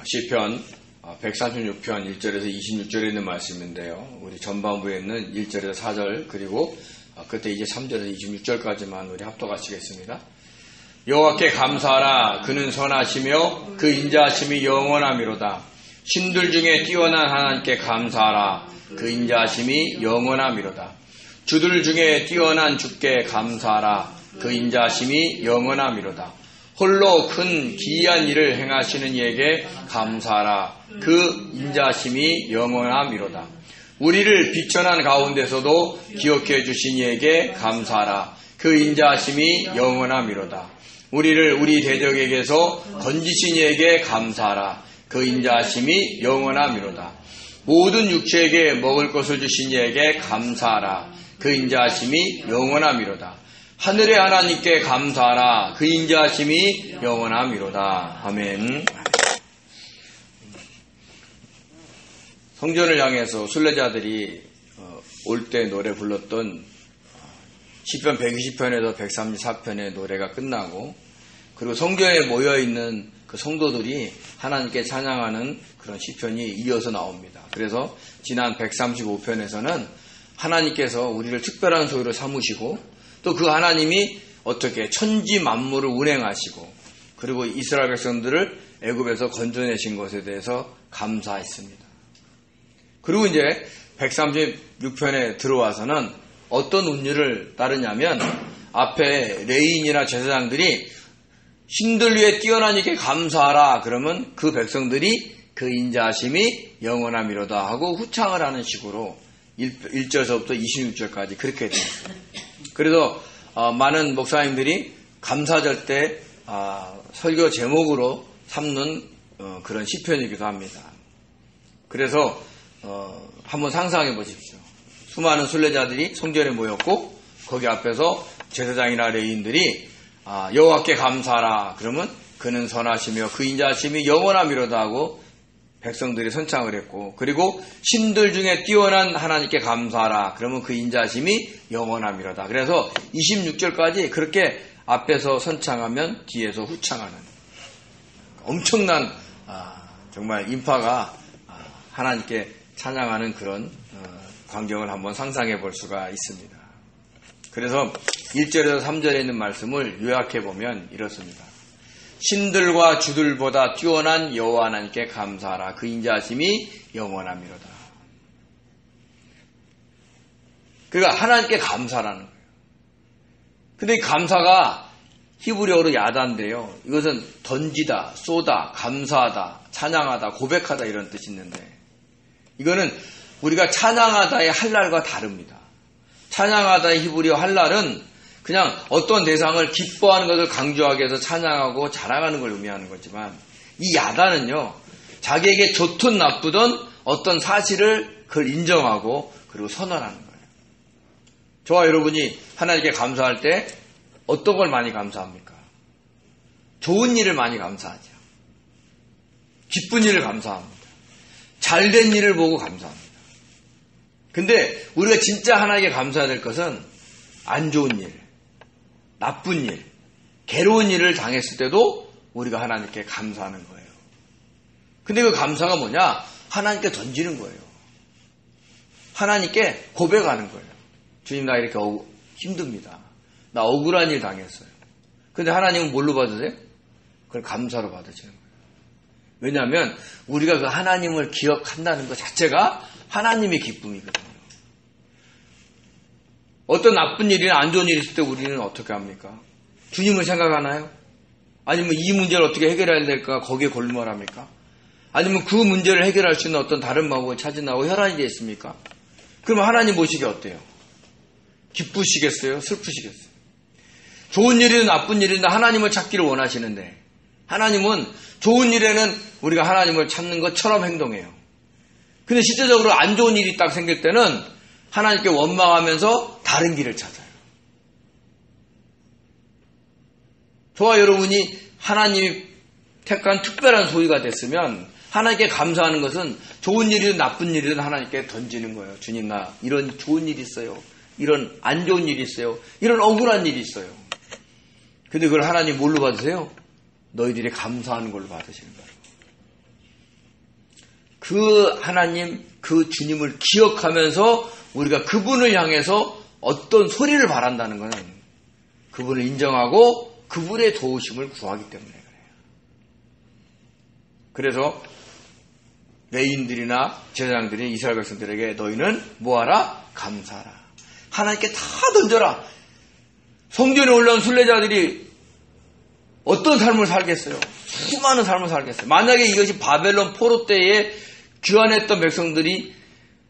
시편 136편 1절에서 26절에 있는 말씀인데요. 우리 전반부에 있는 1절에서 4절 그리고 그때 이제 3절에서 26절까지만 우리 합독하시겠습니다. 여호와께 감사하라. 그는 선하시며 그 인자하심이 영원하미로다. 신들 중에 뛰어난 하나님께 감사하라. 그 인자하심이 영원하미로다. 주들 중에 뛰어난 주께 감사하라. 그 인자하심이 영원하미로다. 홀로 큰 기이한 일을 행하시는 이에게 감사하라. 그 인자하심이 영원하미로다. 우리를 비천한 가운데서도 기억해 주신 이에게 감사하라. 그 인자하심이 영원하미로다. 우리를 우리 대적에게서 건지신 이에게 감사하라. 그 인자하심이 영원하미로다. 모든 육체에게 먹을 것을 주신 이에게 감사하라. 그 인자하심이 영원하미로다. 하늘의 하나님께 감사하라. 그 인자하심이 영원하미로다. 아멘. 성전을 향해서 순례자들이 올 때 노래 불렀던 시편 120편에서 134편의 노래가 끝나고 그리고 성전에 모여있는 그 성도들이 하나님께 찬양하는 그런 시편이 이어서 나옵니다. 그래서 지난 135편에서는 하나님께서 우리를 특별한 소유로 삼으시고 또 그 하나님이 어떻게 천지 만물을 운행하시고 그리고 이스라엘 백성들을 애굽에서 건져내신 것에 대해서 감사했습니다. 그리고 이제 136편에 들어와서는 어떤 운율을 따르냐면 앞에 레위인이나 제사장들이 신들 위에 뛰어난 이께 감사하라 그러면 그 백성들이 그 인자하심이 영원하미로다 하고 후창을 하는 식으로 1절서부터 26절까지 그렇게 됩니다. 그래서 많은 목사님들이 감사절 때 설교 제목으로 삼는 그런 시편이기도 합니다. 그래서 한번 상상해 보십시오. 수많은 순례자들이 성전에 모였고 거기 앞에서 제사장이나 레위인들이 여호와께 감사하라 그러면 그는 선하시며 그 인자하심이 영원하미로다 하고 백성들이 선창을 했고 그리고 신들 중에 뛰어난 하나님께 감사하라 그러면 그 인자하심이 영원하미로다. 그래서 26절까지 그렇게 앞에서 선창하면 뒤에서 후창하는 엄청난 정말 인파가 하나님께 찬양하는 그런 광경을 한번 상상해 볼 수가 있습니다. 그래서 1절에서 3절에 있는 말씀을 요약해 보면 이렇습니다. 신들과 주들보다 뛰어난 여호와 하나님께 감사하라. 그 인자하심이 영원하미로다. 그러니까 하나님께 감사라는 거예요. 근데 이 감사가 히브리어로 야다인데요. 이것은 던지다, 쏘다, 감사하다, 찬양하다, 고백하다 이런 뜻이 있는데 이거는 우리가 찬양하다의 할랄과 다릅니다. 찬양하다의 히브리어 할랄은 그냥 어떤 대상을 기뻐하는 것을 강조하기 위해서 찬양하고 자랑하는 걸 의미하는 거지만 이 야단은요. 자기에게 좋든 나쁘든 어떤 사실을 그걸 인정하고 그리고 선언하는 거예요. 저와 여러분이 하나님께 감사할 때 어떤 걸 많이 감사합니까? 좋은 일을 많이 감사하죠. 기쁜 일을 감사합니다. 잘된 일을 보고 감사합니다. 근데 우리가 진짜 하나님께 감사해야 될 것은 안 좋은 일, 나쁜 일, 괴로운 일을 당했을 때도 우리가 하나님께 감사하는 거예요. 근데 그 감사가 뭐냐? 하나님께 던지는 거예요. 하나님께 고백하는 거예요. 주님 나 이렇게 힘듭니다. 나 억울한 일 당했어요. 근데 하나님은 뭘로 받으세요? 그걸 감사로 받으시는 거예요. 왜냐하면 우리가 그 하나님을 기억한다는 것 자체가 하나님의 기쁨이거든요. 어떤 나쁜 일이나 안 좋은 일이 있을 때 우리는 어떻게 합니까? 주님을 생각하나요? 아니면 이 문제를 어떻게 해결해야 될까 거기에 골몰합니까? 아니면 그 문제를 해결할 수 있는 어떤 다른 방법을 찾으나고 혈안이 되어 있습니까? 그러면 하나님 보시기 어때요? 기쁘시겠어요? 슬프시겠어요? 좋은 일이든 나쁜 일이든 하나님을 찾기를 원하시는데 하나님은 좋은 일에는 우리가 하나님을 찾는 것처럼 행동해요. 근데 실제적으로 안 좋은 일이 딱 생길 때는 하나님께 원망하면서 다른 길을 찾아요. 저와 여러분이 하나님이 택한 특별한 소유가 됐으면 하나님께 감사하는 것은 좋은 일이든 나쁜 일이든 하나님께 던지는 거예요. 주님 나 이런 좋은 일이 있어요. 이런 안 좋은 일이 있어요. 이런 억울한 일이 있어요. 근데 그걸 하나님 뭘로 받으세요? 너희들이 감사하는 걸로 받으시는 거예요. 그 하나님, 그 주님을 기억하면서 우리가 그분을 향해서 어떤 소리를 바란다는 것은 그분을 인정하고 그분의 도우심을 구하기 때문에 그래요. 그래서 레위인들이나 제사장들이 이스라엘 백성들에게 너희는 뭐하라? 감사하라. 하나님께 다 던져라. 성전에 올라온 순례자들이 어떤 삶을 살겠어요? 수많은 삶을 살겠어요. 만약에 이것이 바벨론 포로 때에 귀환했던 백성들이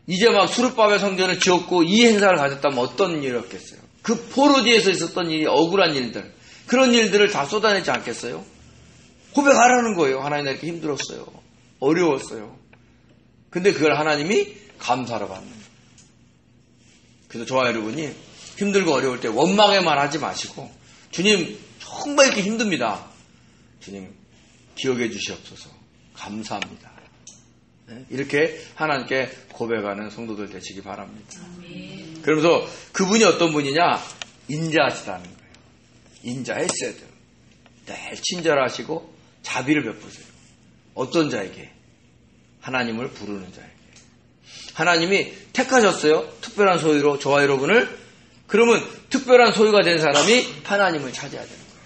이제 막 수르바벨 성전을 지었고 이 행사를 가졌다면 어떤 일이었겠어요? 그 포로 뒤에서 있었던 일이 억울한 일들, 그런 일들을 다 쏟아내지 않겠어요? 고백하라는 거예요. 하나님 나 이렇게 힘들었어요. 어려웠어요. 근데 그걸 하나님이 감사로 받는 거예요. 그래서 저와 여러분이 힘들고 어려울 때 원망에만 하지 마시고 주님 정말 이렇게 힘듭니다. 주님 기억해 주시옵소서. 감사합니다. 네? 이렇게 하나님께 고백하는 성도들 되시기 바랍니다. 그러면서 그분이 어떤 분이냐? 인자하시다는 거예요. 인자, 헤세드. 늘 친절하시고 자비를 베푸세요. 어떤 자에게? 하나님을 부르는 자에게. 하나님이 택하셨어요. 특별한 소유로 저와 여러분을. 그러면 특별한 소유가 된 사람이 하나님을 찾아야 되는 거예요.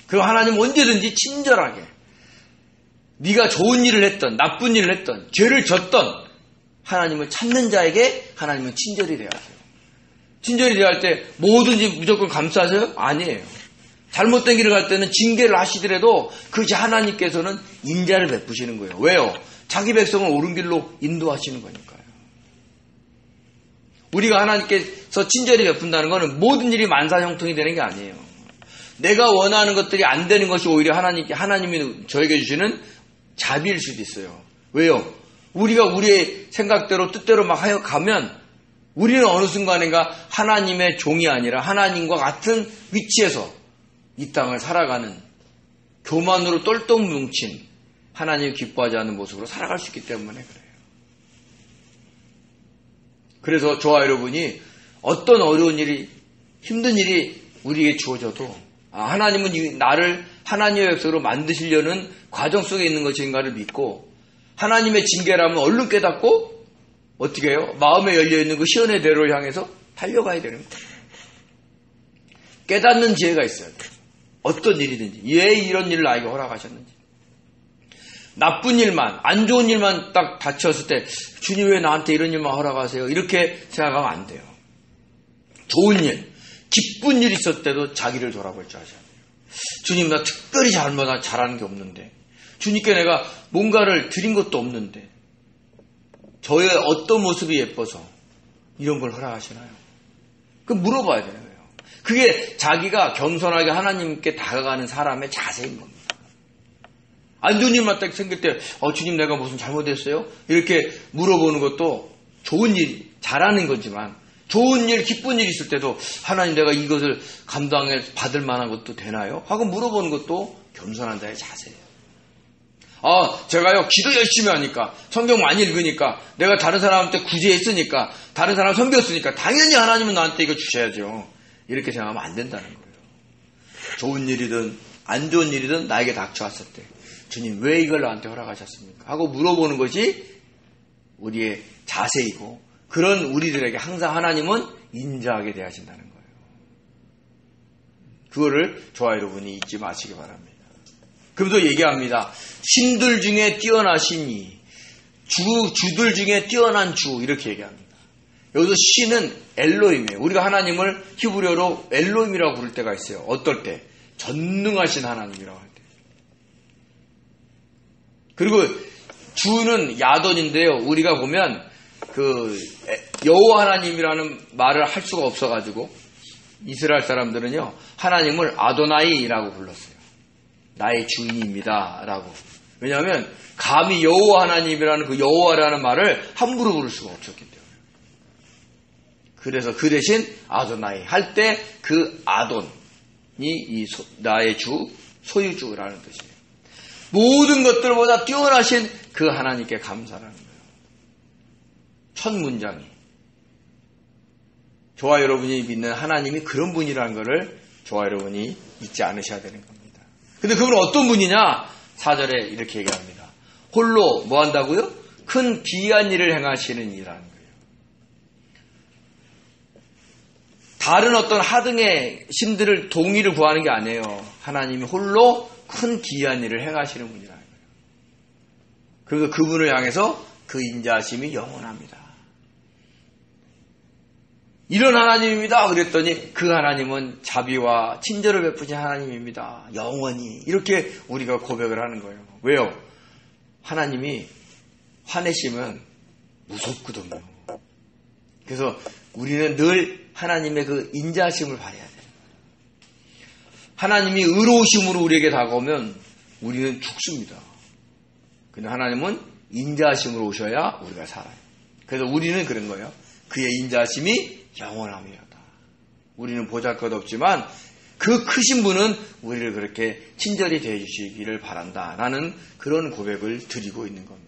그럼 하나님 언제든지 친절하게 네가 좋은 일을 했던 나쁜 일을 했던 죄를 졌던 하나님을 찾는 자에게 하나님은 친절히 대하세요. 친절히 대할 때 뭐든지 무조건 감싸세요? 아니에요. 잘못된 길을 갈 때는 징계를 하시더라도 그것이 하나님께서는 인자를 베푸시는 거예요. 왜요? 자기 백성을 옳은 길로 인도하시는 거니까요. 우리가 하나님께서 친절히 베푼다는 것은 모든 일이 만사형통이 되는 게 아니에요. 내가 원하는 것들이 안 되는 것이 오히려 하나님이 저에게 주시는 자비일 수도 있어요. 왜요? 우리가 우리의 생각대로 뜻대로 막 하여 가면 우리는 어느 순간인가 하나님의 종이 아니라 하나님과 같은 위치에서 이 땅을 살아가는 교만으로 똘똘 뭉친 하나님을 기뻐하지 않는 모습으로 살아갈 수 있기 때문에 그래요. 그래서 저와 여러분이 어떤 어려운 일이 힘든 일이 우리에게 주어져도 하나님은 나를 하나님의 백성으로 만드시려는 과정 속에 있는 것인가를 믿고 하나님의 징계라면 얼른 깨닫고 어떻게 해요? 마음에 열려있는 그 시온의 대로를 향해서 달려가야 되는 거예요. 깨닫는 지혜가 있어야 돼요. 어떤 일이든지 왜 이런 일을 나에게 허락하셨는지. 나쁜 일만, 안 좋은 일만 딱 닥쳤을 때 주님 왜 나한테 이런 일만 허락하세요? 이렇게 생각하면 안 돼요. 좋은 일, 기쁜 일이 있었을 때도 자기를 돌아볼 줄 아셔야 돼요. 주님 나 특별히 잘하는 게 없는데 주님께 내가 뭔가를 드린 것도 없는데 저의 어떤 모습이 예뻐서 이런 걸 허락하시나요? 그럼 물어봐야 되는 거예요. 그게 자기가 겸손하게 하나님께 다가가는 사람의 자세인 겁니다. 안 좋은 일만 딱 생길 때 주님 내가 무슨 잘못했어요? 이렇게 물어보는 것도 좋은 일, 잘하는 거지만 좋은 일, 기쁜 일이 있을 때도 하나님 내가 이것을 감당해 받을 만한 것도 되나요? 하고 물어보는 것도 겸손한 자의 자세예요. 제가요 기도 열심히 하니까 성경 많이 읽으니까 내가 다른 사람한테 구제했으니까 다른 사람 섬겼으니까 당연히 하나님은 나한테 이거 주셔야죠. 이렇게 생각하면 안 된다는 거예요. 좋은 일이든 안 좋은 일이든 나에게 닥쳐왔을 때 주님 왜 이걸 나한테 허락하셨습니까? 하고 물어보는 것이 우리의 자세이고 그런 우리들에게 항상 하나님은 인자하게 대하신다는 거예요. 그거를 저와 여러분이 잊지 마시기 바랍니다. 그러면서 얘기합니다. 신들 중에 뛰어나시니 주들 중에 뛰어난 주 이렇게 얘기합니다. 여기서 신은 엘로힘이에요. 우리가 하나님을 히브리어로 엘로힘이라고 부를 때가 있어요. 어떨 때? 전능하신 하나님이라고 할 때. 그리고 주는 야돈인데요. 우리가 보면 여호와 하나님이라는 말을 할 수가 없어가지고 이스라엘 사람들은요 하나님을 아도나이라고 불렀어요. 나의 주인입니다 라고. 왜냐하면 감히 여호와 하나님이라는 그 여호와라는 말을 함부로 부를 수가 없었기 때문에. 그래서 그 대신 아도나이 할 때 그 아돈이 나의 주, 소유주라는 뜻이에요. 모든 것들보다 뛰어나신 그 하나님께 감사라는 거예요. 첫 문장이. 저와 여러분이 믿는 하나님이 그런 분이라는 것을 저와 여러분이 잊지 않으셔야 되는 겁니다. 근데 그분은 어떤 분이냐? 4절에 이렇게 얘기합니다. 홀로 뭐 한다고요? 큰 기이한 일을 행하시는 이라는 거예요. 다른 어떤 하등의 신들을 동의를 구하는 게 아니에요. 하나님이 홀로 큰 기이한 일을 행하시는 분이라는 거예요. 그래서 그분을 향해서 그 인자하심이 영원합니다. 이런 하나님입니다. 그랬더니 그 하나님은 자비와 친절을 베푸신 하나님입니다. 영원히. 이렇게 우리가 고백을 하는 거예요. 왜요? 하나님이 화내시면 무섭거든요. 그래서 우리는 늘 하나님의 그 인자하심을 바라야 돼요. 하나님이 의로우심으로 우리에게 다가오면 우리는 죽습니다. 근데 하나님은 인자하심으로 오셔야 우리가 살아요. 그래서 우리는 그런 거예요. 그의 인자하심이 영원합니다. 우리는 보잘것없지만 그 크신 분은 우리를 그렇게 친절히 대해주시기를 바란다. 라는 그런 고백을 드리고 있는 겁니다.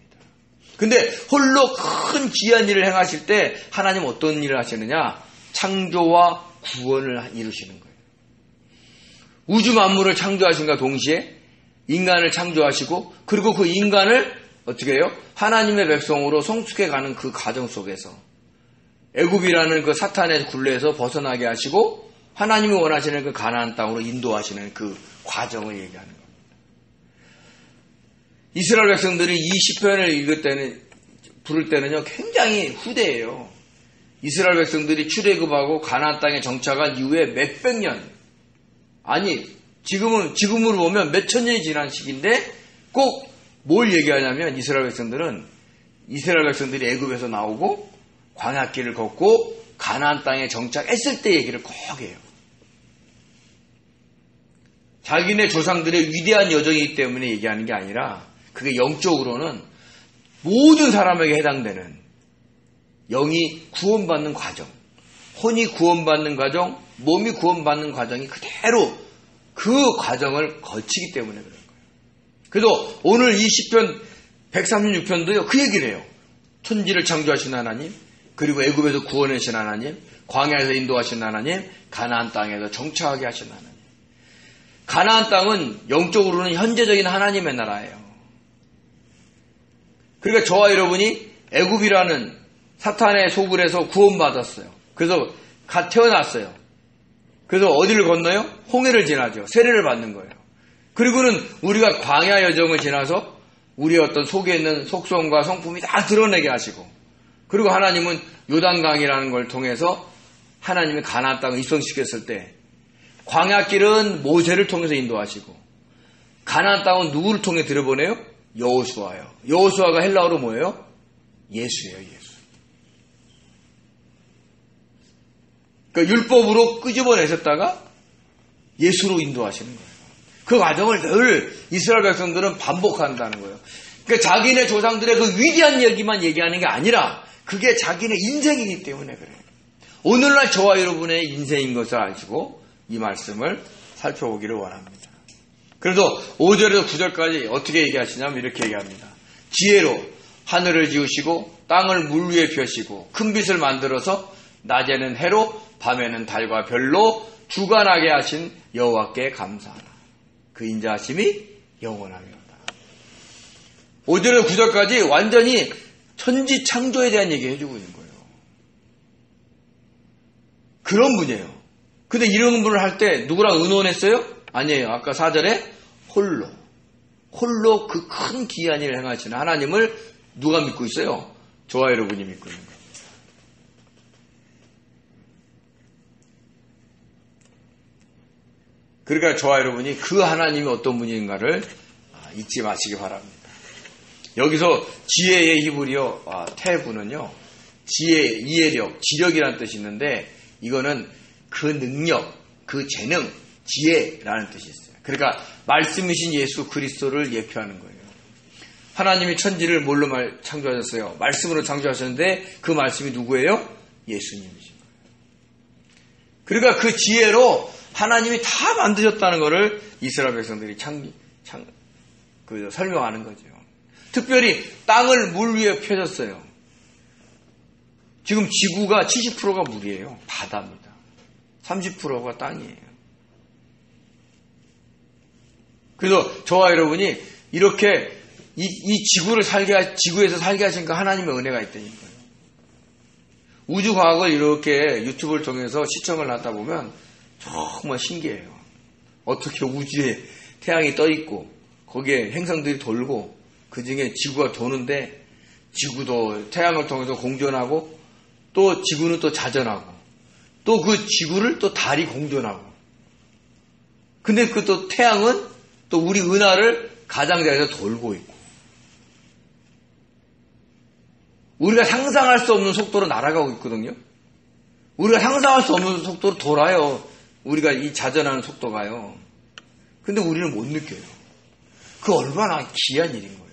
근데 홀로 큰 기이한 일을 행하실 때 하나님 어떤 일을 하시느냐? 창조와 구원을 이루시는 거예요. 우주 만물을 창조하신과 동시에 인간을 창조하시고 그리고 그 인간을 어떻게 해요? 하나님의 백성으로 성숙해가는 그 과정 속에서 애굽이라는 그 사탄의 굴레에서 벗어나게 하시고 하나님이 원하시는 그 가나안 땅으로 인도하시는 그 과정을 얘기하는 겁니다. 이스라엘 백성들이 이 시편을 읽을 때는 부를 때는요 굉장히 후대예요. 이스라엘 백성들이 출애굽하고 가나안 땅에 정착한 이후에 몇백 년, 아니 지금으로 보면 몇천 년이 지난 시기인데 꼭 뭘 얘기하냐면 이스라엘 백성들이 애굽에서 나오고 광야길을 걷고 가나안 땅에 정착했을 때 얘기를 꼭 해요. 자기네 조상들의 위대한 여정이기 때문에 얘기하는 게 아니라 그게 영적으로는 모든 사람에게 해당되는 영이 구원받는 과정, 혼이 구원받는 과정, 몸이 구원받는 과정이 그대로 그 과정을 거치기 때문에 그런 거예요. 그래서 오늘 이 시편 136편도요 그 얘기를 해요. 천지를 창조하신 하나님, 그리고 애굽에서 구원하신 하나님, 광야에서 인도하신 하나님, 가나안 땅에서 정착하게 하신 하나님. 가나안 땅은 영적으로는 현재적인 하나님의 나라예요. 그러니까 저와 여러분이 애굽이라는 사탄의 소굴에서 구원받았어요. 그래서 갓 태어났어요. 그래서 어디를 건너요? 홍해를 지나죠. 세례를 받는 거예요. 그리고는 우리가 광야 여정을 지나서 우리의 어떤 속에 있는 속성과 성품이 다 드러내게 하시고 그리고 하나님은 요단강이라는 걸 통해서 하나님이 가나안 땅을 입성시켰을 때 광야길은 모세를 통해서 인도하시고 가나안 땅은 누구를 통해 들여보내요? 여호수아요. 여호수아가 헬라어로 뭐예요? 예수예요. 예수. 그러니까 율법으로 끄집어내셨다가 예수로 인도하시는 거예요. 그 과정을 늘 이스라엘 백성들은 반복한다는 거예요. 그러니까 자기네 조상들의 그 위대한 얘기만 얘기하는 게 아니라 그게 자기네 인생이기 때문에 그래요. 오늘날 저와 여러분의 인생인 것을 아시고 이 말씀을 살펴보기를 원합니다. 그래서 5절에서 9절까지 어떻게 얘기하시냐면 이렇게 얘기합니다. 지혜로 하늘을 지으시고 땅을 물 위에 펴시고 큰 빛을 만들어서 낮에는 해로 밤에는 달과 별로 주관하게 하신 여호와께 감사하라. 그 인자하심이 영원합니다. 5절에서 9절까지 완전히 천지 창조에 대한 얘기 해주고 있는 거예요. 그런 분이에요. 근데 이런 분을 할 때 누구랑 의논했어요? 아니에요. 아까 4절에 홀로 그 큰 기이한 일을 행하시는 하나님을 누가 믿고 있어요? 저와 여러분이 믿고 있는 거예요. 그러니까 저와 여러분이 그 하나님이 어떤 분인가를 잊지 마시기 바랍니다. 여기서 지혜의 히브리어 태부는요, 지혜, 이해력, 지력이라는 뜻이 있는데 이거는 그 능력, 그 재능, 지혜라는 뜻이 있어요. 그러니까 말씀이신 예수 그리스도를 예표하는 거예요. 하나님이 천지를 뭘로 창조하셨어요? 말씀으로 창조하셨는데 그 말씀이 누구예요? 예수님이신 거예요. 그러니까 그 지혜로 하나님이 다 만드셨다는 것을 이스라엘 백성들이 설명하는 거죠. 특별히 땅을 물 위에 펴셨어요. 지금 지구가 70%가 물이에요. 바다입니다. 30%가 땅이에요. 그래서 저와 여러분이 이렇게 이 지구에서 살게 하신 그 하나님의 은혜가 있다니까요. 우주과학을 이렇게 유튜브를 통해서 시청을 하다 보면 정말 신기해요. 어떻게 우주에 태양이 떠 있고 거기에 행성들이 돌고 그 중에 지구가 도는데 지구도 태양을 통해서 공전하고 또 지구는 또 자전하고 또 그 지구를 또 달이 공전하고 근데 그 또 태양은 또 우리 은하를 가장자리에서 돌고 있고 우리가 상상할 수 없는 속도로 날아가고 있거든요. 우리가 상상할 수 없는 속도로 돌아요. 우리가 이 자전하는 속도가요. 근데 우리는 못 느껴요. 그 얼마나 귀한 일인 거예요.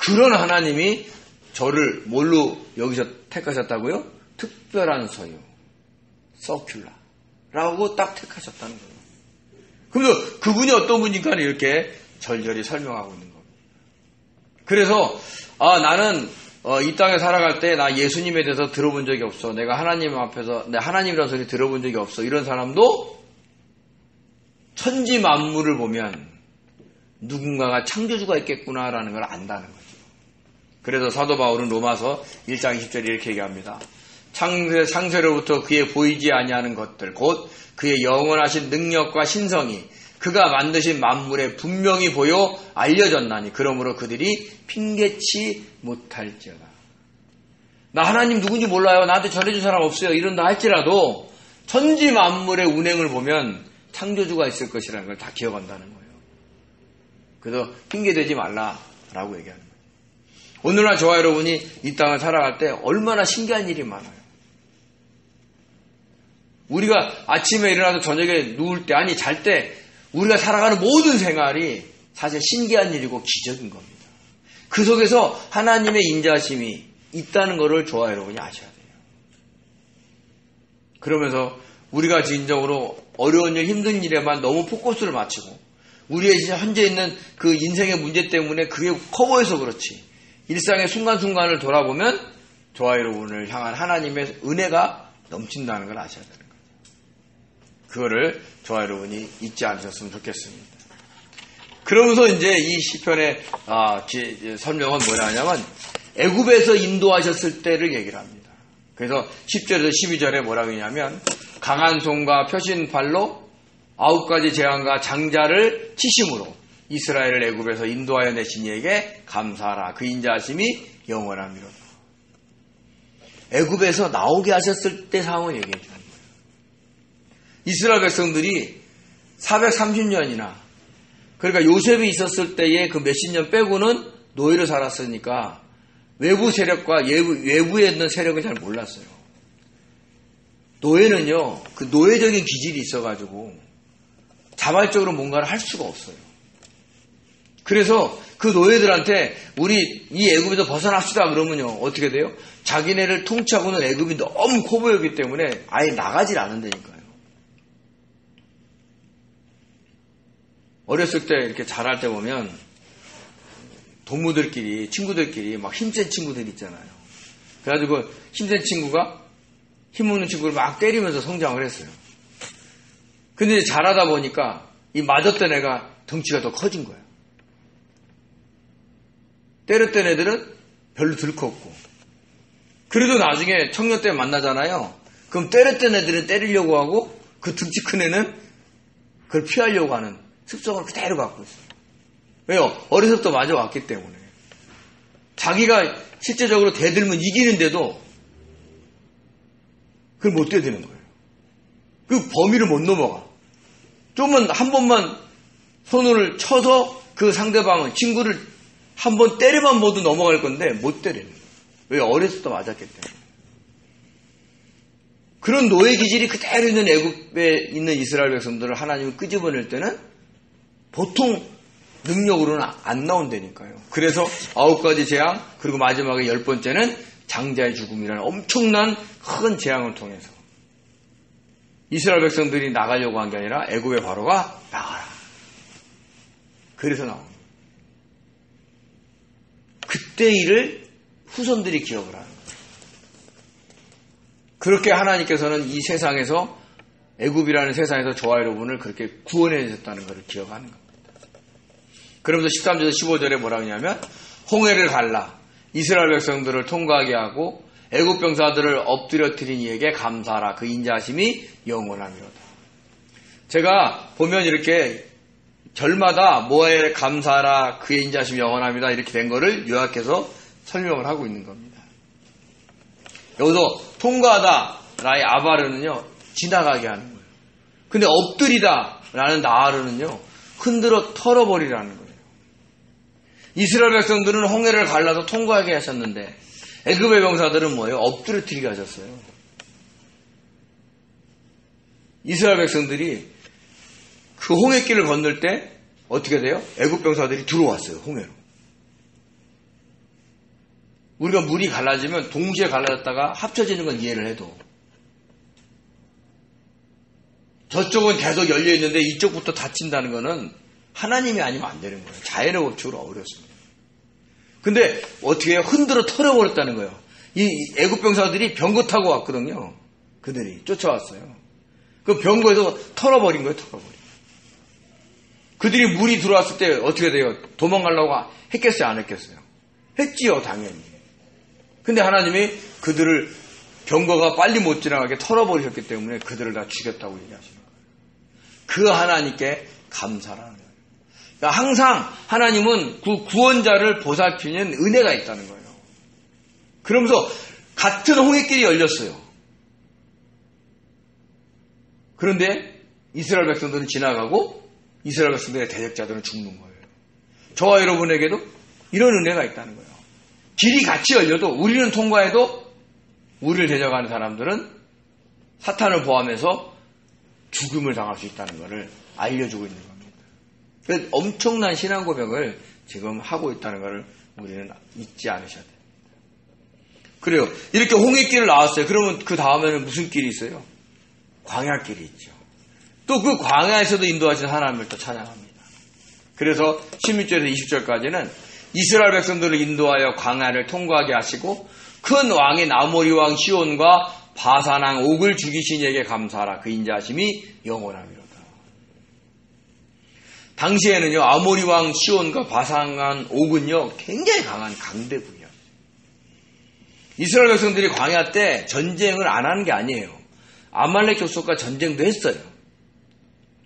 그런 하나님이 저를 뭘로 여기서 택하셨다고요? 특별한 소유, 서큘라라고 딱 택하셨다는 거예요. 그래서 그분이 어떤 분인가 이렇게 절절히 설명하고 있는 겁니다. 그래서 나는 이 땅에 살아갈 때 나 예수님에 대해서 들어본 적이 없어. 내가 하나님 앞에서 내 하나님이라는 소리 들어본 적이 없어. 이런 사람도 천지 만물을 보면 누군가가 창조주가 있겠구나라는 걸 안다는 거죠. 그래서 사도 바울은 로마서 1장 20절에 이렇게 얘기합니다. 창세로부터 그의 보이지 아니하는 것들 곧 그의 영원하신 능력과 신성이 그가 만드신 만물에 분명히 보여 알려졌나니 그러므로 그들이 핑계치 못할지어다. 나 하나님 누군지 몰라요. 나한테 전해준 사람 없어요. 이런다 할지라도 천지 만물의 운행을 보면 창조주가 있을 것이라는 걸 다 기억한다는 거예요. 그래서 핑계대지 말라라고 얘기하는 거예요. 오늘날 저와 여러분이 이 땅을 살아갈 때 얼마나 신기한 일이 많아요. 우리가 아침에 일어나서 저녁에 누울 때 아니 잘 때 우리가 살아가는 모든 생활이 사실 신기한 일이고 기적인 겁니다. 그 속에서 하나님의 인자심이 있다는 것을 저와 여러분이 아셔야 돼요. 그러면서 우리가 진정으로 어려운 일, 힘든 일에만 너무 포커스를 맞추고 우리의 현재 있는 그 인생의 문제 때문에 그게 커버해서 그렇지 일상의 순간순간을 돌아보면 저와 여러분을 향한 하나님의 은혜가 넘친다는 걸 아셔야 되는 거예요. 그거를 저와 여러분이 잊지 않으셨으면 좋겠습니다. 그러면서 이제 이 시편의 설명은 뭐냐면 애굽에서 인도하셨을 때를 얘기를 합니다. 그래서 10절에서 12절에 뭐라고 하냐면 강한 손과 펴신 발로 9가지 재앙과 장자를 치심으로 이스라엘을 애굽에서 인도하여 내신 이에게 감사하라. 그 인자하심이 영원함이로다. 애굽에서 나오게 하셨을 때 상황을 얘기해 주는 거예요. 이스라엘 백성들이 430년이나 그러니까 요셉이 있었을 때의 그 몇십 년 빼고는 노예로 살았으니까 외부 세력과 외부에 있는 세력을 잘 몰랐어요. 노예는요, 그 노예적인 기질이 있어가지고 자발적으로 뭔가를 할 수가 없어요. 그래서 그 노예들한테 우리 이 애굽에서 벗어납시다 그러면요, 어떻게 돼요? 자기네를 통치하고는 애굽이 너무 커보였기 때문에 아예 나가질 않는다니까요. 어렸을 때 이렇게 자랄 때 보면 동무들끼리, 친구들끼리 막 힘센 친구들 있잖아요. 그래가지고 힘센 친구가 힘없는 친구를 막 때리면서 성장을 했어요. 근데 이제 자라다 보니까 이 맞았던 애가 덩치가 더 커진 거예요. 때렸던 애들은 별로 덜 컸고. 그래도 나중에 청년 때 만나잖아요. 그럼 때렸던 애들은 때리려고 하고 그 덩치 큰 애는 그걸 피하려고 하는 습성을 그대로 갖고 있어요. 왜요? 어렸을 때부터 맞아왔기 때문에. 자기가 실제적으로 대들면 이기는데도 그걸 못 대드는 거예요. 그 범위를 못 넘어가. 좀만 한 번만 손을 쳐서 그 상대방을 친구를 한 번 때리만 모두 넘어갈 건데 못 때리는 거예요. 왜? 어렸을 때 맞았기 때문에. 그런 노예 기질이 그대로 있는 애굽에 있는 이스라엘 백성들을 하나님이 끄집어낼 때는 보통 능력으로는 안 나온다니까요. 그래서 9가지 재앙 그리고 마지막에 10번째는 장자의 죽음이라는 엄청난 큰 재앙을 통해서 이스라엘 백성들이 나가려고 한 게 아니라 애굽의 바로가 나가라. 그래서 나온 거예요. 그때 일을 후손들이 기억을 하는 거예요. 그렇게 하나님께서는 이 세상에서 애굽이라는 세상에서 저와 여러분을 그렇게 구원해 주셨다는 것을 기억하는 겁니다. 그러면서 13절에서 15절에 뭐라고 하냐면 홍해를 갈라 이스라엘 백성들을 통과하게 하고 애굽 병사들을 엎드려뜨린 이에게 감사하라. 그 인자하심이 영원하미로다. 제가 보면 이렇게 절마다 뭐에 감사하라 그의 인자하심이 영원합니다. 이렇게 된 거를 요약해서 설명을 하고 있는 겁니다. 여기서 통과하다 라의 아바르는요 지나가게 하는 거예요. 근데 엎드리다 라는 나아르는요 흔들어 털어버리라는 거예요. 이스라엘 백성들은 홍해를 갈라서 통과하게 하셨는데 애굽의 병사들은 뭐예요? 엎드려뜨리게 하셨어요. 이스라엘 백성들이 그 홍해길을 건널 때 어떻게 돼요? 애굽 병사들이 들어왔어요. 홍해로. 우리가 물이 갈라지면 동시에 갈라졌다가 합쳐지는 건 이해를 해도 저쪽은 계속 열려있는데 이쪽부터 닫힌다는 거는 하나님이 아니면 안 되는 거예요. 자연의 법칙으로 어렵습니다. 근데 어떻게 해요? 흔들어 털어버렸다는 거예요. 이 애굽 병사들이 병거 타고 왔거든요. 그들이 쫓아왔어요. 그 병거에서 털어버린 거예요. 털어버린. 그들이 물이 들어왔을 때 어떻게 돼요? 도망가려고 했겠어요? 안 했겠어요? 했지요. 당연히. 근데 하나님이 그들을 병거가 빨리 못 지나가게 털어버리셨기 때문에 그들을 다 죽였다고 얘기하시는 거예요. 그 하나님께 감사라는 거예요. 그러니까 항상 하나님은 그 구원자를 보살피는 은혜가 있다는 거예요. 그러면서 같은 홍해길이 열렸어요. 그런데 이스라엘 백성들은 지나가고 이스라엘 백성들의 대적자들은 죽는 거예요. 저와 여러분에게도 이런 은혜가 있다는 거예요. 길이 같이 열려도 우리는 통과해도 우리를 대적하는 사람들은 사탄을 포함해서 죽음을 당할 수 있다는 것을 알려주고 있는 겁니다. 그래서 엄청난 신앙 고백을 지금 하고 있다는 것을 우리는 잊지 않으셔야 됩니다. 그래요. 이렇게 홍해길을 나왔어요. 그러면 그 다음에는 무슨 길이 있어요? 광야길이 있죠. 또 그 광야에서도 인도하신 하나님을 또 찬양합니다. 그래서 16절에서 20절까지는 이스라엘 백성들을 인도하여 광야를 통과하게 하시고 큰 왕인 아모리 왕 시온과 바산 왕 옥을 죽이신 이에게 감사하라. 그 인자하심이 영원하미로다. 당시에는요 아모리 왕 시온과 바산 왕 옥은요 굉장히 강한 강대국이었어요. 이스라엘 백성들이 광야 때 전쟁을 안 하는 게 아니에요. 아말렉 족속과 전쟁도 했어요.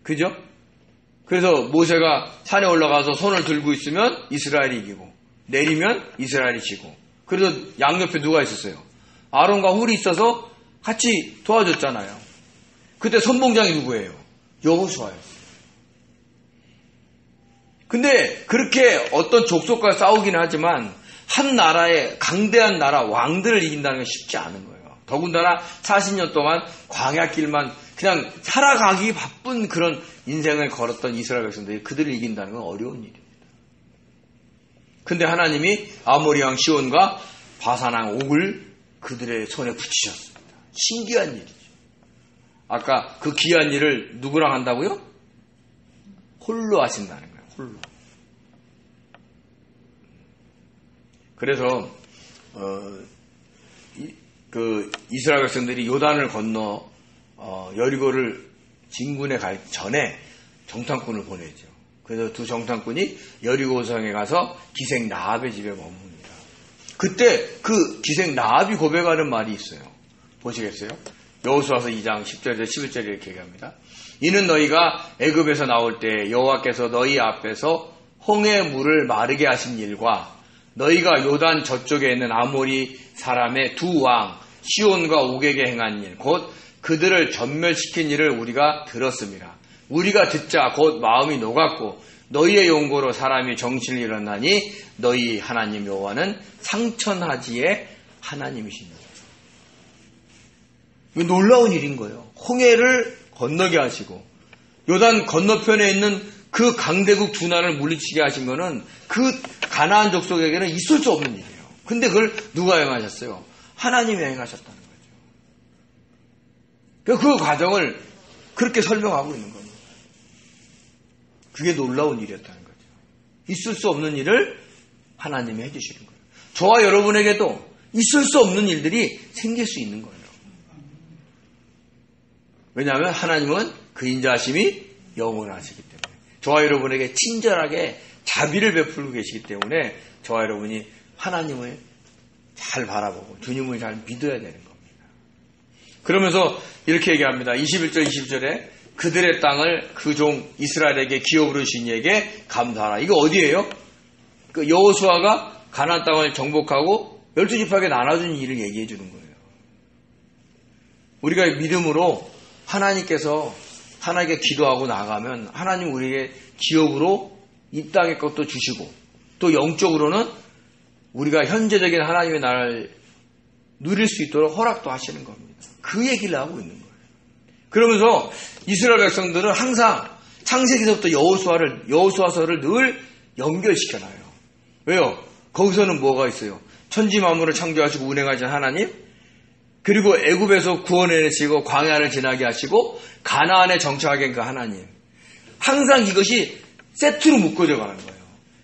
그죠? 그래서 모세가 산에 올라가서 손을 들고 있으면 이스라엘이 이기고 내리면 이스라엘이 지고 그래서 양옆에 누가 있었어요? 아론과 훌이 있어서 같이 도와줬잖아요. 그때 선봉장이 누구예요? 여호수아였어요. 근데 그렇게 어떤 족속과 싸우긴 하지만 한 나라의 강대한 나라 왕들을 이긴다는 건 쉽지 않은 거예요. 더군다나 40년 동안 광야길만 그냥 살아가기 바쁜 그런 인생을 걸었던 이스라엘 백성들이 그들을 이긴다는 건 어려운 일입니다. 근데 하나님이 아모리 왕 시온과 바산 왕 옥을 그들의 손에 붙이셨습니다. 신기한 일이죠. 아까 그 귀한 일을 누구랑 한다고요? 홀로 하신다는 거예요. 홀로. 그래서 그 이스라엘 백성들이 요단을 건너 여리고를 진군에 갈 전에 정탐꾼을 보내죠. 그래서 두 정탐꾼이 여리고성에 가서 기생 라합의 집에 머뭅니다. 그때 그 기생 라합이 고백하는 말이 있어요. 보시겠어요? 여호수아서 2장 10절에서 11절에 이렇게 얘기합니다. 이는 너희가 애굽에서 나올 때 여호와께서 너희 앞에서 홍해 물을 마르게 하신 일과 너희가 요단 저쪽에 있는 아모리 사람의 두 왕 시온과 옥에게 행한 일 곧 그들을 전멸시킨 일을 우리가 들었습니다. 우리가 듣자 곧 마음이 녹았고 너희의 용고로 사람이 정신을 잃었나니 너희 하나님 여호와는 상천하지의 하나님이십니다. 이거 놀라운 일인 거예요. 홍해를 건너게 하시고 요단 건너편에 있는 그 강대국 두 나라를 물리치게 하신 거는 그 가나안 족속에게는 있을 수 없는 일이에요. 근데 그걸 누가 행하셨어요? 하나님이 행하셨다는 거죠. 그 과정을 그렇게 설명하고 있는 겁니다. 그게 놀라운 일이었다는 거죠. 있을 수 없는 일을 하나님이 해주시는 거예요. 저와 여러분에게도 있을 수 없는 일들이 생길 수 있는 거예요. 왜냐하면 하나님은 그 인자하심이 영원하시기 때문에 저와 여러분에게 친절하게 자비를 베풀고 계시기 때문에 저와 여러분이 하나님을 잘 바라보고 주님을 잘 믿어야 되는 겁니다. 그러면서 이렇게 얘기합니다. 21절 22절에 그들의 땅을 그 종 이스라엘에게 기업으로 주신 이에게 감사하라. 이거 어디예요? 그 여호수아가 가나안 땅을 정복하고 12지파에게 나눠준 일을 얘기해 주는 거예요. 우리가 믿음으로 하나님께 기도하고 나가면 하나님 우리에게 기업으로 이 땅의 것도 주시고 또 영적으로는 우리가 현재적인 하나님의 나라를 누릴 수 있도록 허락도 하시는 겁니다. 그 얘기를 하고 있는 거예요. 그러면서 이스라엘 백성들은 항상 창세기서부터 여호수아서를 늘 연결시켜놔요. 왜요? 거기서는 뭐가 있어요? 천지 만물을 창조하시고 운행하신 하나님, 그리고 애굽에서 구원해내시고 광야를 지나게 하시고 가나안에 정착하게 한 그 하나님. 항상 이것이 세트로 묶어져 가는 거예요.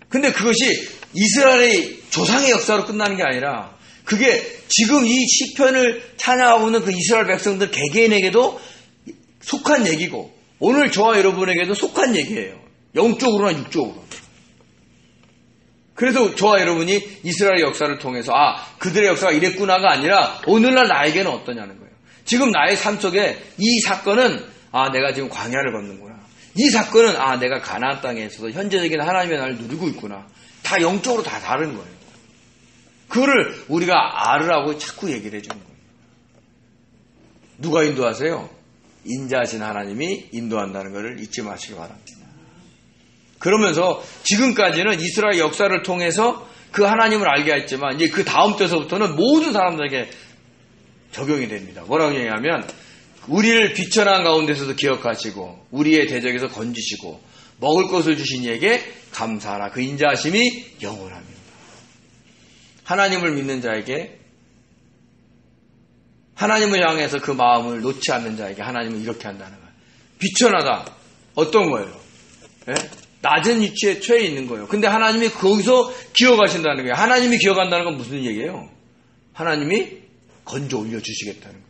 근데 그것이 이스라엘의 조상의 역사로 끝나는 게 아니라 그게 지금 이 시편을 찬양하고 있는 그 이스라엘 백성들 개개인에게도 속한 얘기고 오늘 저와 여러분에게도 속한 얘기예요. 영적으로나 육적으로. 그래서 저와 여러분이 이스라엘 역사를 통해서 그들의 역사가 이랬구나가 아니라 오늘날 나에게는 어떠냐는 거예요. 지금 나의 삶 속에 이 사건은 내가 지금 광야를 걷는구나. 이 사건은 내가 가나안 땅에 있어서 현재적인 하나님의 나를 누리고 있구나. 다 영적으로 다 다른 거예요. 그거를 우리가 알으라고 자꾸 얘기를 해주는 거예요. 누가 인도하세요? 인자하신 하나님이 인도한다는 것을 잊지 마시기 바랍니다. 그러면서 지금까지는 이스라엘 역사를 통해서 그 하나님을 알게 했지만 이제 그 다음 때서부터는 모든 사람들에게 적용이 됩니다. 뭐라고 얘기하면 우리를 비천한 가운데서도 기억하시고 우리의 대적에서 건지시고 먹을 것을 주신 이에게 감사하라. 그 인자하심이 영원합니다. 하나님을 믿는 자에게 하나님을 향해서 그 마음을 놓지 않는 자에게 하나님은 이렇게 한다는 거예요. 비천하다. 어떤 거예요? 네? 낮은 위치에 처해 있는 거예요. 근데 하나님이 거기서 기억하신다는 거예요. 하나님이 기억한다는 건 무슨 얘기예요? 하나님이 건져 올려주시겠다는 거예요.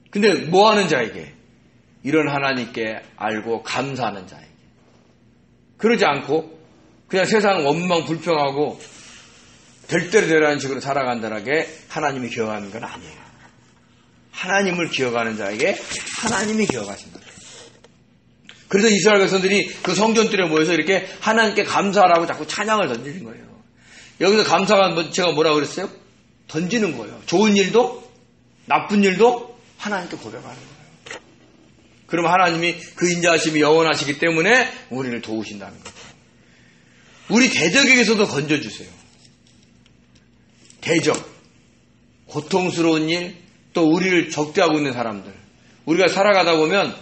근데 뭐 하는 자에게? 이런 하나님께 알고 감사하는 자에게. 그러지 않고 그냥 세상 원망 불평하고 될 대로 되라는 식으로 살아간다라게 하나님이 기억하는 건 아니에요. 하나님을 기억하는 자에게 하나님이 기억하신다. 그래서 이스라엘 백성들이 그 성전들에 모여서 이렇게 하나님께 감사하라고 자꾸 찬양을 던지는 거예요. 여기서 감사가 제가 뭐라고 그랬어요? 던지는 거예요. 좋은 일도 나쁜 일도 하나님께 고백하는 거예요. 그럼 하나님이 그 인자하심이 영원하시기 때문에 우리를 도우신다는 거예요. 우리 대적에게서도 건져주세요. 대적, 고통스러운 일, 또 우리를 적대하고 있는 사람들. 우리가 살아가다 보면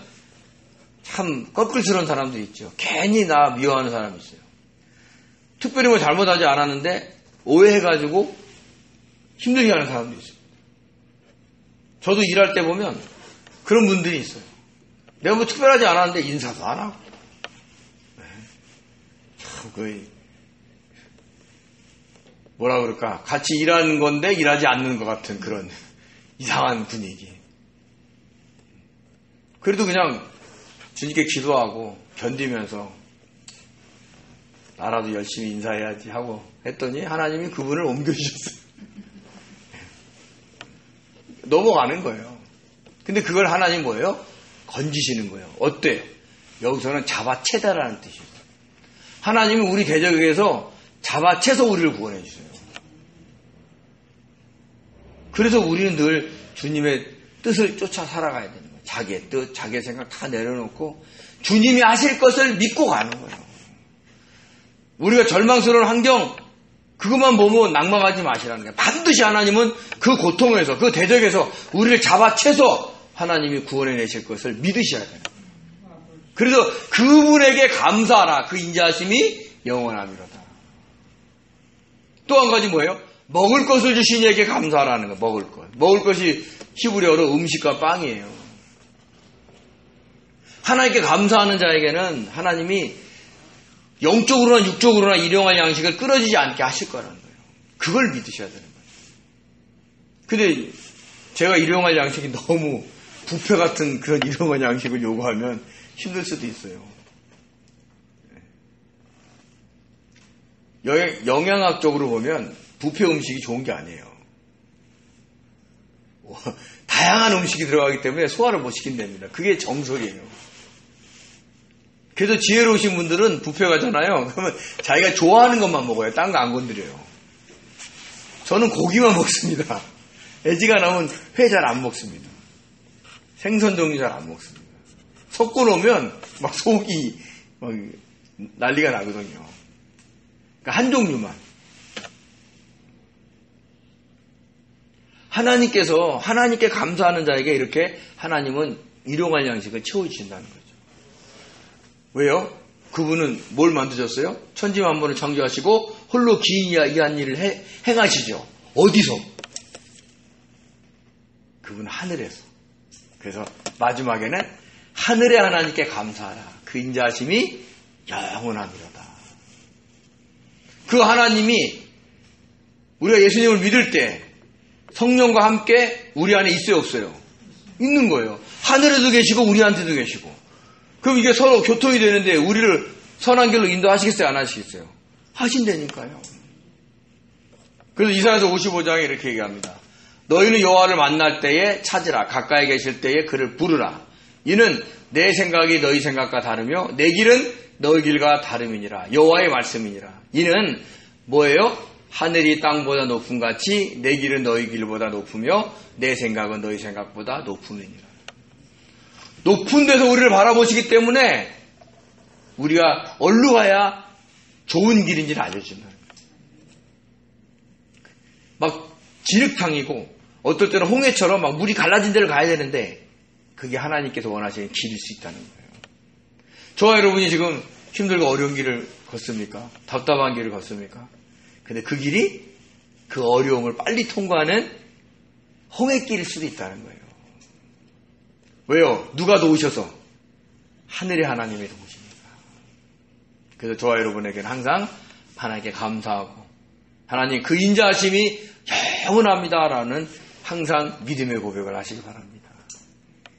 참 껄끌스러운 사람도 있죠. 괜히 나 미워하는 사람이 있어요. 특별히 뭐 잘못하지 않았는데 오해해가지고 힘들게 하는 사람도 있어요. 저도 일할 때 보면 그런 분들이 있어요. 내가 뭐 특별하지 않았는데 인사도 안 하고. 참 거의 뭐라 그럴까, 같이 일하는 건데 일하지 않는 것 같은 그런 이상한 분위기. 그래도 그냥 주님께 기도하고 견디면서 나라도 열심히 인사해야지 하고 했더니 하나님이 그분을 옮겨주셨어요. 넘어가는 거예요. 근데 그걸 하나님 뭐예요? 건지시는 거예요. 어때요? 여기서는 잡아채다라는 뜻이에요. 하나님은 우리 대적에서 잡아채서 우리를 구원해 주세요. 그래서 우리는 늘 주님의 뜻을 쫓아 살아가야 되는 거예요. 자기의 뜻, 자기의 생각 다 내려놓고 주님이 하실 것을 믿고 가는 거예요. 우리가 절망스러운 환경 그것만 보면 낭망하지 마시라는 거예요. 반드시 하나님은 그 고통에서, 그 대적에서 우리를 잡아채서 하나님이 구원해 내실 것을 믿으셔야 돼요. 그래서 그분에게 감사하라. 그 인자하심이 영원함이로다. 또 한 가지 뭐예요? 먹을 것을 주신 이에게 감사하라는 거예요. 먹을 것. 먹을 것이 히브리어로 음식과 빵이에요. 하나님께 감사하는 자에게는 하나님이 영적으로나 육적으로나 일용할 양식을 끊어지지 않게 하실 거라는 거예요. 그걸 믿으셔야 되는 거예요. 근데 제가 일용할 양식이 너무 뷔페 같은 그런 일용할 양식을 요구하면 힘들 수도 있어요. 영양학적으로 보면 뷔페 음식이 좋은 게 아니에요. 다양한 음식이 들어가기 때문에 소화를 못 시킨답니다. 그게 정설이에요. 그래서 지혜로우신 분들은 뷔페 가잖아요. 그러면 자기가 좋아하는 것만 먹어요. 딴 거 안 건드려요. 저는 고기만 먹습니다. 애지가 나오면 회 잘 안 먹습니다. 생선 종류 잘 안 먹습니다. 섞고 놓으면 막 속이 막 난리가 나거든요. 그러니까 한 종류만. 하나님께서 하나님께 감사하는 자에게 이렇게 하나님은 일용할 양식을 채워주신다는 거죠. 왜요? 그분은 뭘 만드셨어요? 천지만물을 창조하시고 홀로 기이한 일을 행하시죠. 어디서? 그분은 하늘에서. 그래서 마지막에는 하늘의 하나님께 감사하라. 그 인자하심이 영원하미로다. 그 하나님이 우리가 예수님을 믿을 때 성령과 함께 우리 안에 있어요, 없어요? 있는 거예요. 하늘에도 계시고 우리한테도 계시고. 그럼 이게 서로 교통이 되는데 우리를 선한 길로 인도하시겠어요, 안 하시겠어요? 하신다니까요. 그래서 이사야서 55장에 이렇게 얘기합니다. 너희는 여호와를 만날 때에 찾으라. 가까이 계실 때에 그를 부르라. 이는 내 생각이 너희 생각과 다르며 내 길은 너희 길과 다름이니라. 여호와의 말씀이니라. 이는 뭐예요? 하늘이 땅보다 높음 같이 내 길은 너희 길보다 높으며 내 생각은 너희 생각보다 높음이니라. 높은 데서 우리를 바라보시기 때문에 우리가 어디로 가야 좋은 길인지를 알려주는 거예요. 막 진흙탕이고 어떨 때는 홍해처럼 막 물이 갈라진 데를 가야 되는데 그게 하나님께서 원하시는 길일 수 있다는 거예요. 저와 여러분이 지금 힘들고 어려운 길을 걷습니까? 답답한 길을 걷습니까? 근데 그 길이 그 어려움을 빨리 통과하는 홍해길일 수도 있다는 거예요. 왜요? 누가 도우셔서? 하늘의 하나님이 도우십니다. 그래서 저와 여러분에게는 항상 하나님께 감사하고 하나님 그 인자하심이 영원합니다라는 항상 믿음의 고백을 하시기 바랍니다.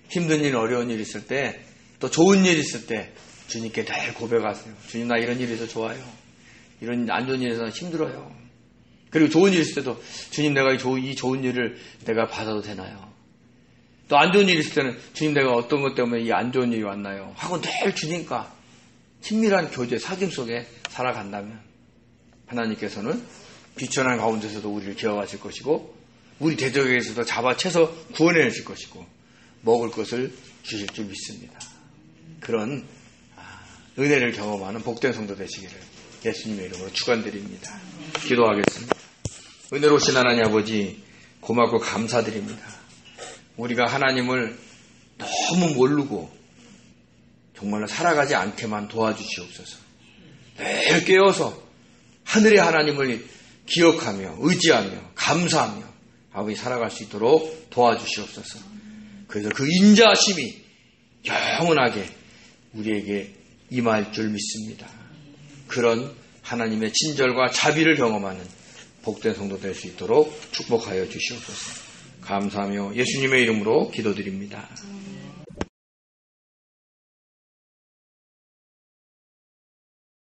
힘든 일, 어려운 일 있을 때, 또 좋은 일 있을 때 주님께 늘 고백하세요. 주님, 나 이런 일이 있어서 좋아요. 이런 안 좋은 일에서 힘들어요. 그리고 좋은 일 있을 때도 주님, 내가 이 좋은 일을 내가 받아도 되나요? 또 안 좋은 일이 있을 때는 주님, 내가 어떤 것 때문에 이 안 좋은 일이 왔나요? 하고 늘 주님과 친밀한 교제, 사귐 속에 살아간다면 하나님께서는 비천한 가운데서도 우리를 기억하실 것이고 우리 대적에서도 잡아채서 구원해 주실 것이고 먹을 것을 주실 줄 믿습니다. 그런 은혜를 경험하는 복된 성도 되시기를 예수님의 이름으로 축원드립니다. 기도하겠습니다. 은혜로우신 하나님 아버지 고맙고 감사드립니다. 우리가 하나님을 너무 모르고 정말로 살아가지 않게만 도와주시옵소서. 늘 깨어서 하늘의 하나님을 기억하며 의지하며 감사하며 아버지 살아갈 수 있도록 도와주시옵소서. 그래서 그 인자하심이 영원하게 우리에게 임할 줄 믿습니다. 그런 하나님의 친절과 자비를 경험하는 복된 성도 될 수 있도록 축복하여 주시옵소서. 감사하며 예수님의 이름으로 기도드립니다.